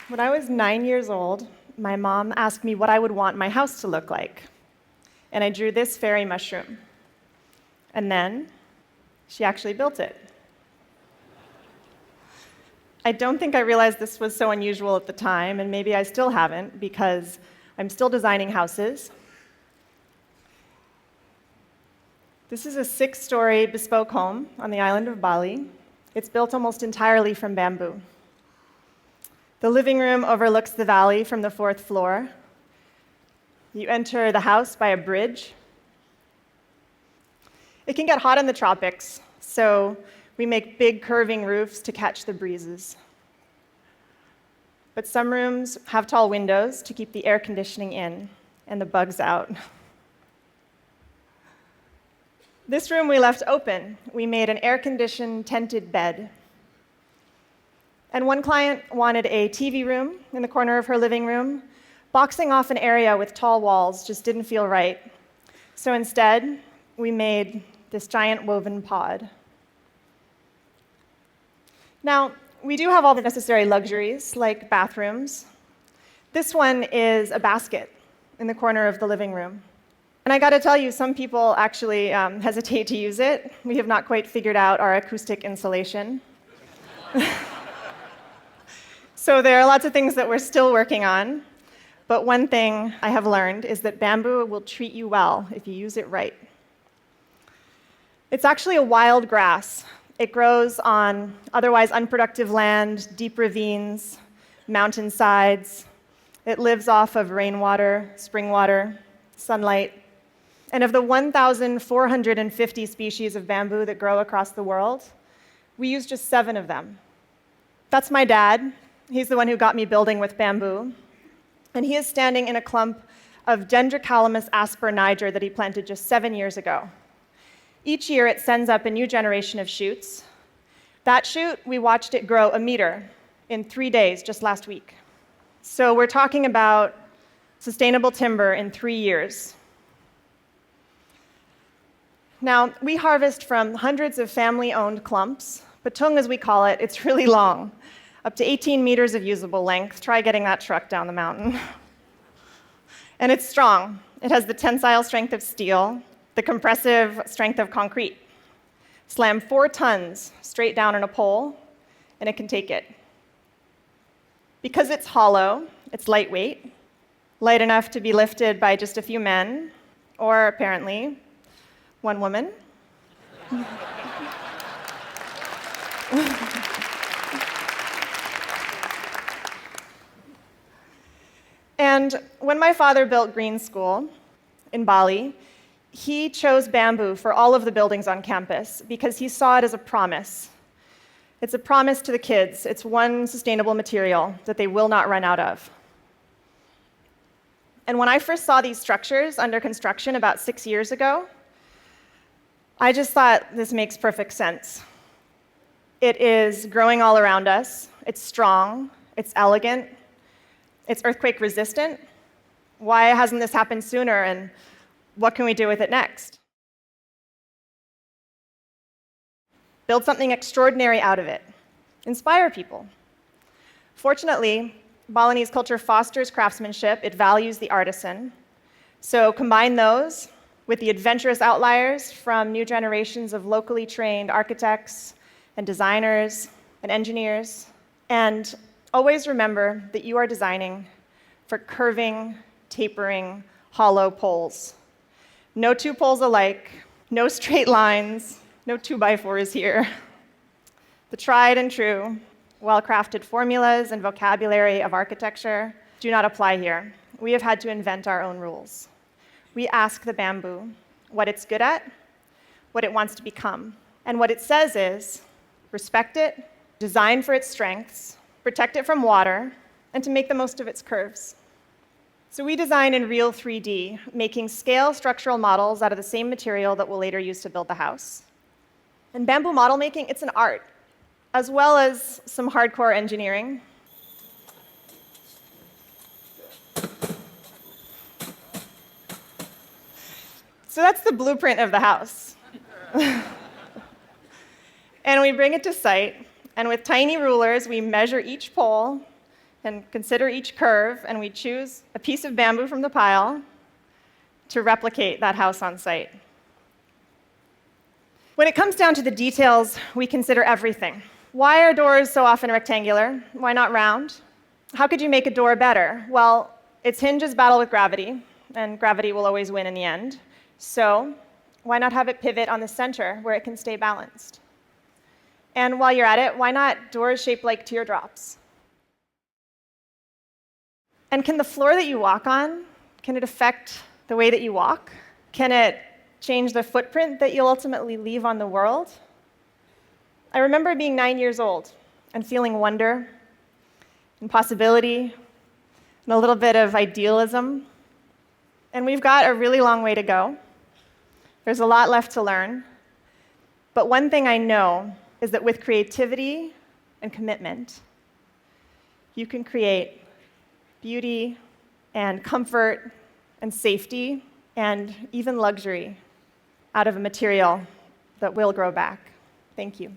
When I was 9 years old, my mom asked me what I would want my house to look like. And I drew this fairy mushroom. And then she actually built it. I don't think I realized this was so unusual at the time, and maybe I still haven't, because I'm still designing houses. This is a 6-story bespoke home on the island of Bali. It's built almost entirely from bamboo. The living room overlooks the valley from the 4th floor. You enter the house by a bridge. It can get hot in the tropics, so we make big curving roofs to catch the breezes. But some rooms have tall windows to keep the air conditioning in and the bugs out. This room we left open. We made an air-conditioned tented bed. And one client wanted a TV room in the corner of her living room. Boxing off an area with tall walls just didn't feel right. So instead, we made this giant woven pod. Now, we do have all the necessary luxuries, like bathrooms. This one is a basket in the corner of the living room. And I gotta tell you, some people actually hesitate to use it. We have not quite figured out our acoustic insulation. So there are lots of things that we're still working on. But one thing I have learned is that bamboo will treat you well if you use it right. It's actually a wild grass. It grows on otherwise unproductive land, deep ravines, mountainsides. It lives off of rainwater, spring water, sunlight. And of the 1,450 species of bamboo that grow across the world, we use just 7 of them. That's my dad. He's the one who got me building with bamboo. And he is standing in a clump of Dendrocalamus asper niger that he planted just 7 years ago. Each year, it sends up a new generation of shoots. That shoot, we watched it grow a meter in 3 days just last week. So we're talking about sustainable timber in 3 years. Now, we harvest from hundreds of family-owned clumps. Patung, as we call it, it's really long, up to 18 meters of usable length. Try getting that truck down the mountain. And it's strong. It has the tensile strength of steel, the compressive strength of concrete. Slam 4 tons straight down on a pole, and it can take it. Because it's hollow, it's lightweight, light enough to be lifted by just a few men, or apparently, 1 woman. And when my father built Green School in Bali, he chose bamboo for all of the buildings on campus because he saw it as a promise. It's a promise to the kids. It's one sustainable material that they will not run out of. And when I first saw these structures under construction about 6 years ago, I just thought, this makes perfect sense. It is growing all around us. It's strong. It's elegant. It's earthquake resistant. Why hasn't this happened sooner, and what can we do with it next? Build something extraordinary out of it. Inspire people. Fortunately, Balinese culture fosters craftsmanship. It values the artisan. So combine those with the adventurous outliers from new generations of locally trained architects and designers and engineers. And always remember that you are designing for curving, tapering, hollow poles. No 2 poles alike, no straight lines, no 2x4s here. The tried and true, well-crafted formulas and vocabulary of architecture do not apply here. We have had to invent our own rules. We ask the bamboo what it's good at, what it wants to become. And what it says is, respect it, design for its strengths, protect it from water, and to make the most of its curves. So we design in real 3D, making scale structural models out of the same material that we'll later use to build the house. And bamboo model making, it's an art, as well as some hardcore engineering. So that's the blueprint of the house. And we bring it to site, and with tiny rulers, we measure each pole can consider each curve, and we choose a piece of bamboo from the pile to replicate that house on site. When it comes down to the details, we consider everything. Why are doors so often rectangular? Why not round? How could you make a door better? Well, its hinges battle with gravity, and gravity will always win in the end. So why not have it pivot on the center where it can stay balanced? And while you're at it, why not doors shaped like teardrops? And can the floor that you walk on, can it affect the way that you walk? Can it change the footprint that you'll ultimately leave on the world? I remember being 9 years old and feeling wonder and possibility and a little bit of idealism. And we've got a really long way to go. There's a lot left to learn. But one thing I know is that with creativity and commitment, you can create beauty and comfort and safety and even luxury out of a material that will grow back. Thank you.